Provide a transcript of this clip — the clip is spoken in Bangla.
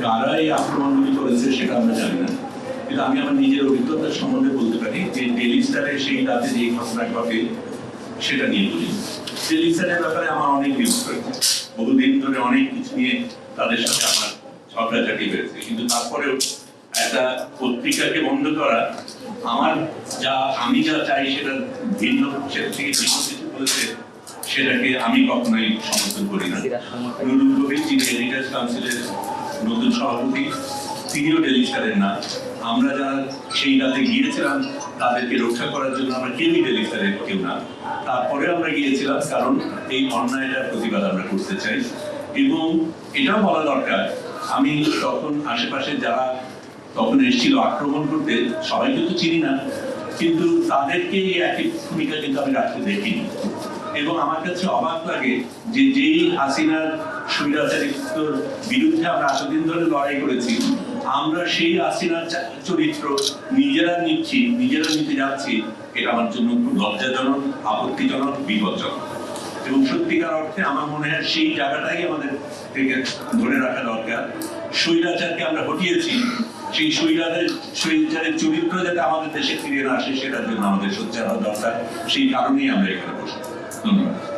কারা এই আক্রমণগুলি করেছে সেটা আমরা জানি না, কিন্তু আমি আমার নিজের অভিজ্ঞতার সম্বন্ধে বলতে পারি যে ডেইলি স্টারের সেই রাতে যে ঘটনা ঘটে সেটা নিয়ে বলি। ডেইলি স্টারের ব্যাপারে আমার অনেক নিউজ করেছে, বহুদিন ধরে অনেক কিছু নিয়ে তাদের সাথে আমার ঝগড়াঝাটি হয়েছে, কিন্তু তারপরেও একটা পত্রিকাকে বন্ধ করা আমার আমি যা চাই সেটা ভিন্ন, সেটা থেকে ভিন্ন কিছু বলেছে সেটাকে আমি কখনোই সমর্থন করি না। নুরুল কবির, যিনি এডিটার্স কাউন্সিলের নতুন সভাপতি, তিনিও ডেইলি স্টারের না। আমরা যারা সেই রাতে গিয়েছিলাম তাদেরকে রক্ষা করার জন্য আমরা কেউই ডেইলি স্টারের কেউ না। তারপরে আমরা গিয়েছিলাম কারণ এই অন্যায়টার প্রতিবাদ আমরা করতে চাই। এবং এটাও বলা দরকার, আমি তখন আশেপাশে যারা তখন এসেছিল আক্রমণ করতে সবাইকে তো চিনি না, কিন্তু তাদেরকে এই একই ভূমিকা কিন্তু আমি রাখতে দেখিনি। এবং আমার কাছে অবাক লাগে যে যেই হাসিনার স্বৈরাচারিত্বর বিরুদ্ধে আমরা এতদিন ধরে লড়াই করেছি, আমরা সেই হাসিনার চরিত্র নিজেরা নিচ্ছি, নিজেরা নিতে যাচ্ছি, এটা আমার জন্য খুব লজ্জাজনক, আপত্তিজনক, বিপজ্জনক। এবং সত্যিকার অর্থে আমার মনে হয় সেই জায়গাটাই আমাদের থেকে ধরে রাখা দরকার। স্বৈরাচারকে আমরা হটিয়েছি, সেই স্বৈরাচারের চরিত্র যাতে আমাদের দেশে ফিরে না আসে সেটার জন্য আমাদের সোচ্চার হওয়া দরকার। সেই কারণেই আমরা এখানে বসে। ধন্যবাদ।